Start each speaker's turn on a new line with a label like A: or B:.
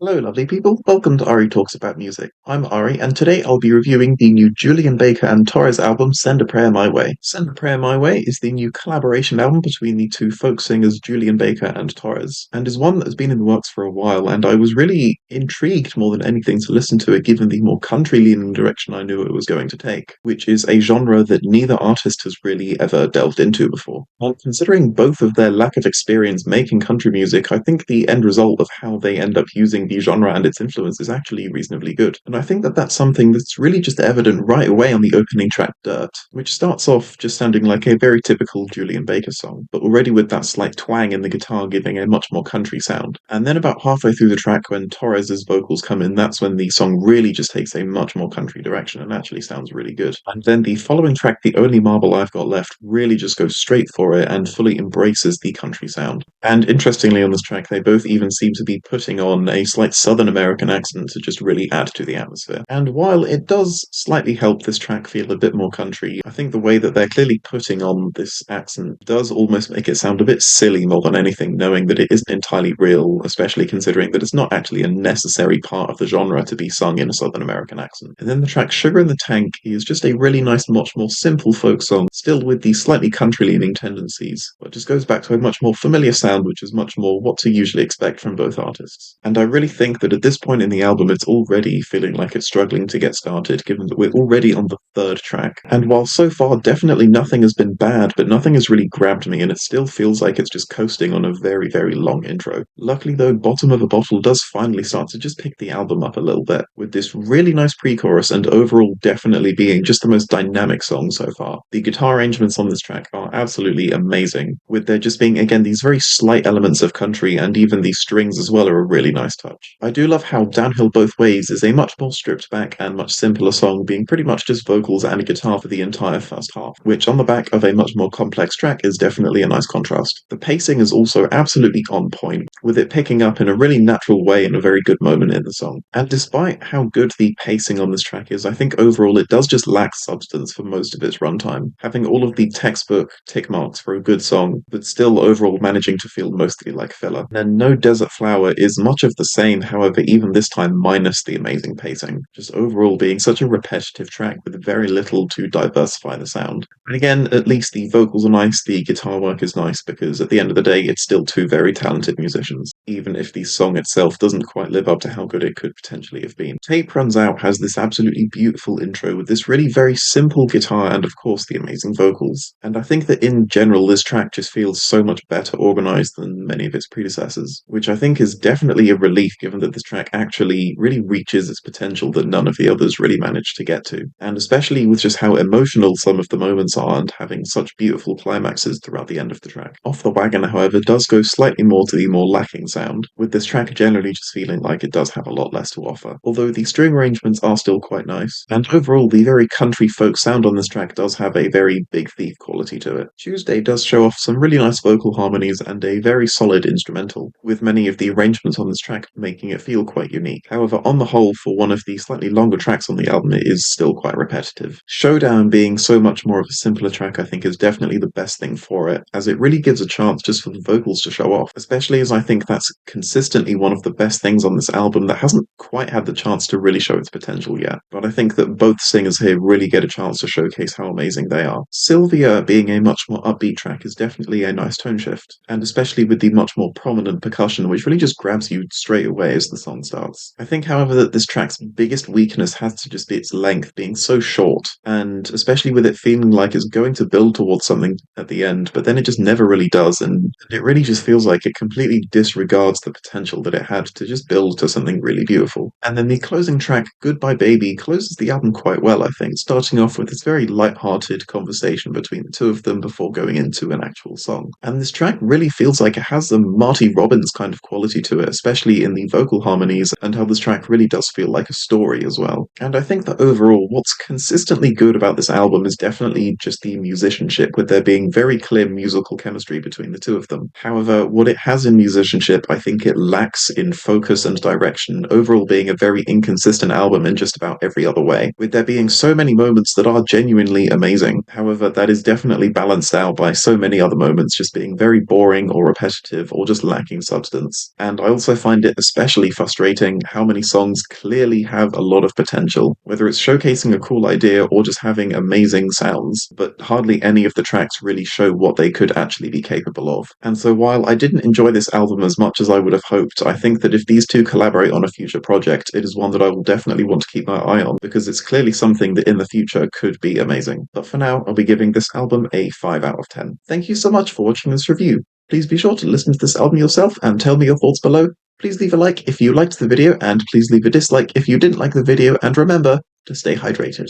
A: Hello, lovely people. Welcome to Ari Talks About Music. I'm Ari, and today I'll be reviewing the new Julien Baker and Torres album, Send a Prayer My Way. Send a Prayer My Way is the new collaboration album between the two folk singers Julien Baker and Torres, and is one that has been in the works for a while, and I was really intrigued more than anything to listen to it given the more country-leaning direction I knew it was going to take, which is a genre that neither artist has really ever delved into before. And considering both of their lack of experience making country music, I think the end result of how they end up using the genre and its influence is actually reasonably good. And I think that that's something that's really just evident right away on the opening track Dirt, which starts off just sounding like a very typical Julien Baker song, but already with that slight twang in the guitar giving a much more country sound. And then about halfway through the track when Torres's vocals come in, that's when the song really just takes a much more country direction and actually sounds really good. And then the following track, The Only Marble I've Got Left, really just goes straight for it and fully embraces the country sound. And interestingly on this track, they both even seem to be putting on a slight Southern American accent to just really add to the atmosphere. And while it does slightly help this track feel a bit more country, I think the way that they're clearly putting on this accent does almost make it sound a bit silly more than anything, knowing that it isn't entirely real, especially considering that it's not actually a necessary part of the genre to be sung in a Southern American accent. And then the track Sugar in the Tank is just a really nice, much more simple folk song, still with the slightly country-leaning tendencies, but just goes back to a much more familiar sound, which is much more what to usually expect from both artists. And I really think that at this point in the album, it's already feeling like it's struggling to get started, given that we're already on the third track. And while so far definitely nothing has been bad, but nothing has really grabbed me, and it still feels like it's just coasting on a very, very long intro. Luckily though, Bottom of a Bottle does finally start to just pick the album up a little bit, with this really nice pre-chorus and overall definitely being just the most dynamic song so far. The guitar arrangements on this track are absolutely amazing, with there just being again these very slight elements of country, and even the strings as well are a really nice touch. I do love how Downhill Both Ways is a much more stripped back and much simpler song, being pretty much just vocals and a guitar for the entire first half, which on the back of a much more complex track is definitely a nice contrast. The pacing is also absolutely on point, with it picking up in a really natural way in a very good moment in the song. And despite how good the pacing on this track is, I think overall it does just lack substance for most of its runtime, having all of the textbook tick marks for a good song, but still overall managing to feel mostly like filler. And No Desert Flower is much of the same, however, even this time minus the amazing pacing, just overall being such a repetitive track with very little to diversify the sound. And again, at least the vocals are nice, the guitar work is nice, because at the end of the day, it's still two very talented musicians, even if the song itself doesn't quite live up to how good it could potentially have been. Tape Runs Out has this absolutely beautiful intro with this really very simple guitar and of course the amazing vocals. And I think that in general, this track just feels so much better organized than many of its predecessors, which I think is definitely a relief given that this track actually really reaches its potential that none of the others really managed to get to. And especially with just how emotional some of the moments are and having such beautiful climaxes throughout the end of the track. Off the Wagon, however, does go slightly more to the more lacking sound, with this track generally just feeling like it does have a lot less to offer, although the string arrangements are still quite nice, and overall the very country folk sound on this track does have a very Big Thief quality to it. Tuesday does show off some really nice vocal harmonies and a very solid instrumental, with many of the arrangements on this track making it feel quite unique. However, on the whole, for one of the slightly longer tracks on the album, it is still quite repetitive. Showdown being so much more of a simpler track I think is definitely the best thing for it, as it really gives a chance just for the vocals to show off, especially as I think that's consistently one of the best things on this album that hasn't quite had the chance to really show its potential yet. But I think that both singers here really get a chance to showcase how amazing they are. Sylvia being a much more upbeat track is definitely a nice tone shift, and especially with the much more prominent percussion, which really just grabs you straight away as the song starts. I think, however, that this track's biggest weakness has to just be its length being so short, and especially with it feeling like it's going to build towards something at the end, but then it just never really does, and it really just feels like it completely disregards the potential that it had to just build to something really beautiful. And then the closing track, Goodbye Baby, closes the album quite well, I think, starting off with this very light-hearted conversation between the two of them before going into an actual song. And this track really feels like it has a Marty Robbins kind of quality to it, especially in the vocal harmonies, and how this track really does feel like a story as well. And I think that overall, what's consistently good about this album is definitely just the musicianship, with there being very clear musical chemistry between the two of them. However, what it has in musicianship leadership. I think it lacks in focus and direction, overall being a very inconsistent album in just about every other way, with there being so many moments that are genuinely amazing. However, that is definitely balanced out by so many other moments just being very boring or repetitive or just lacking substance. And I also find it especially frustrating how many songs clearly have a lot of potential, whether it's showcasing a cool idea or just having amazing sounds, but hardly any of the tracks really show what they could actually be capable of. And so while I didn't enjoy this album as much as I would have hoped, I think that if these two collaborate on a future project, it is one that I will definitely want to keep my eye on, because it's clearly something that in the future could be amazing. But for now, I'll be giving this album a 5 out of 10. Thank you so much for watching this review. Please be sure to listen to this album yourself and tell me your thoughts below. Please leave a like if you liked the video, and please leave a dislike if you didn't like the video, and remember to stay hydrated.